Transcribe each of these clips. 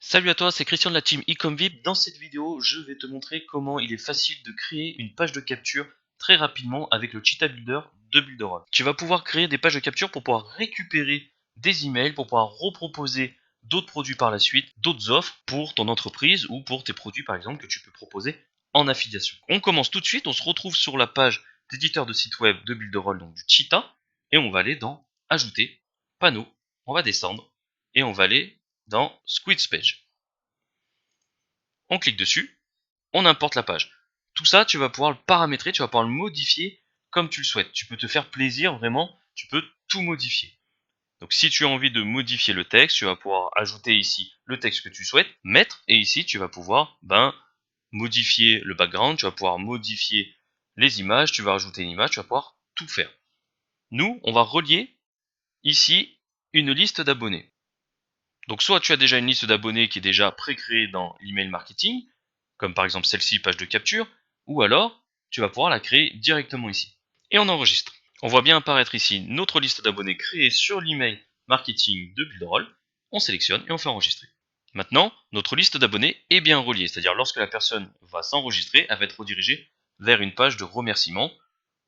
Salut à toi, c'est Christian de la team eComVip. Dans cette vidéo, je vais te montrer comment il est facile de créer une page de capture très rapidement avec le Cheetah Builder de Builderall. Tu vas pouvoir créer des pages de capture pour pouvoir récupérer des emails, pour pouvoir reproposer d'autres produits par la suite, d'autres offres pour ton entreprise ou pour tes produits par exemple que tu peux proposer en affiliation. On commence tout de suite, on se retrouve sur la page d'éditeur de site web de Builderall, donc du Cheetah, et on va aller dans Ajouter, Panneau, on va descendre et on va aller dans Squeeze Page. On clique dessus, on importe la page. Tout ça, tu vas pouvoir le paramétrer, tu vas pouvoir le modifier comme tu le souhaites. Tu peux te faire plaisir, vraiment, tu peux tout modifier. Donc si tu as envie de modifier le texte, tu vas pouvoir ajouter ici le texte que tu souhaites mettre, et ici tu vas pouvoir modifier le background, tu vas pouvoir modifier les images, tu vas rajouter une image, tu vas pouvoir tout faire. Nous, on va relier ici une liste d'abonnés. Donc soit tu as déjà une liste d'abonnés qui est déjà pré-créée dans l'email marketing, comme par exemple celle-ci, page de capture, ou alors tu vas pouvoir la créer directement ici. Et on enregistre. On voit bien apparaître ici notre liste d'abonnés créée sur l'email marketing de Builderall. On sélectionne et on fait enregistrer. Maintenant, notre liste d'abonnés est bien reliée, c'est-à-dire lorsque la personne va s'enregistrer, elle va être redirigée vers une page de remerciement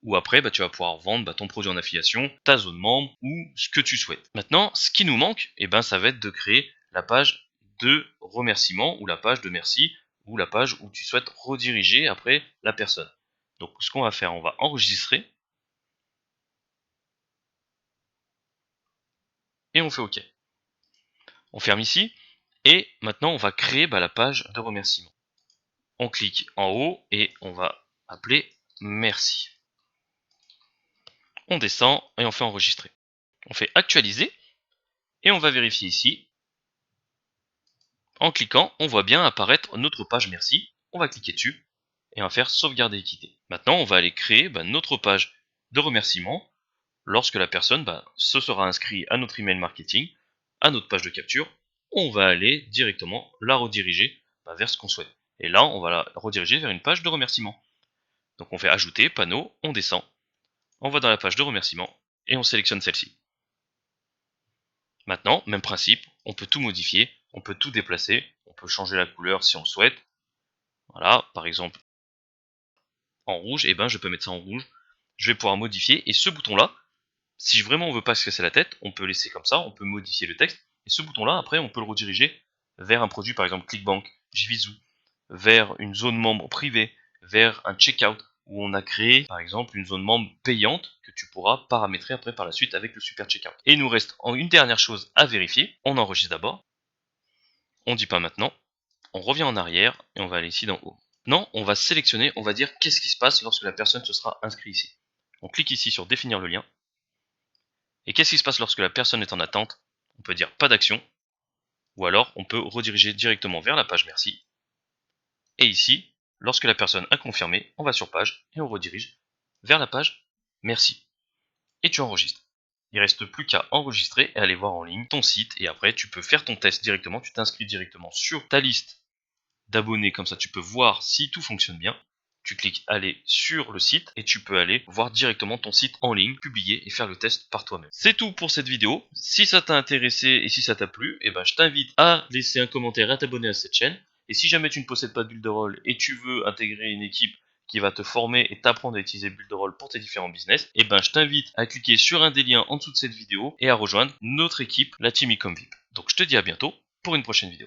où après tu vas pouvoir vendre ton produit en affiliation, ta zone membre ou ce que tu souhaites. Maintenant, ce qui nous manque, ça va être de créer la page de remerciement ou la page de merci ou la page où tu souhaites rediriger après la personne. Donc ce qu'on va faire, on va enregistrer et on fait OK. On ferme ici et maintenant on va créer la page de remerciement. On clique en haut et on va appeler merci. On descend et on fait enregistrer. On fait actualiser et on va vérifier ici. En cliquant, on voit bien apparaître notre page merci. On va cliquer dessus et on va faire sauvegarder et quitter. Maintenant, on va aller créer notre page de remerciement lorsque la personne se sera inscrite à notre email marketing, à notre page de capture. On va aller directement la rediriger vers ce qu'on souhaite. Et là, on va la rediriger vers une page de remerciement. Donc on fait ajouter, panneau, on descend, on va dans la page de remerciement et on sélectionne celle-ci. Maintenant, même principe, on peut tout modifier, on peut tout déplacer, on peut changer la couleur si on souhaite. Voilà, par exemple, en rouge, je peux mettre ça en rouge. Je vais pouvoir modifier, et ce bouton-là, si vraiment on veut pas se casser la tête, on peut laisser comme ça, on peut modifier le texte, et ce bouton-là, après, on peut le rediriger vers un produit, par exemple ClickBank, Jvizu, vers une zone membre privée, vers un checkout, où on a créé, par exemple, une zone membre payante que tu pourras paramétrer après par la suite avec le super checkout. Et il nous reste une dernière chose à vérifier. On enregistre d'abord. On dit pas maintenant. On revient en arrière et on va aller ici d'en haut. Maintenant, on va sélectionner, on va dire qu'est-ce qui se passe lorsque la personne se sera inscrite ici. On clique ici sur définir le lien. Et qu'est-ce qui se passe lorsque la personne est en attente? On peut dire pas d'action. Ou alors, on peut rediriger directement vers la page merci. Et ici, lorsque la personne a confirmé, on va sur page et on redirige vers la page merci. Et tu enregistres. Il ne reste plus qu'à enregistrer et aller voir en ligne ton site. Et après, tu peux faire ton test directement. Tu t'inscris directement sur ta liste d'abonnés, comme ça tu peux voir si tout fonctionne bien. Tu cliques aller sur le site et tu peux aller voir directement ton site en ligne, publier et faire le test par toi-même. C'est tout pour cette vidéo. Si ça t'a intéressé et si ça t'a plu, je t'invite à laisser un commentaire et à t'abonner à cette chaîne. Et si jamais tu ne possèdes pas de Builderall et tu veux intégrer une équipe qui va te former et t'apprendre à utiliser Builderall pour tes différents business, je t'invite à cliquer sur un des liens en dessous de cette vidéo et à rejoindre notre équipe, la Team eComVip. Donc je te dis à bientôt pour une prochaine vidéo.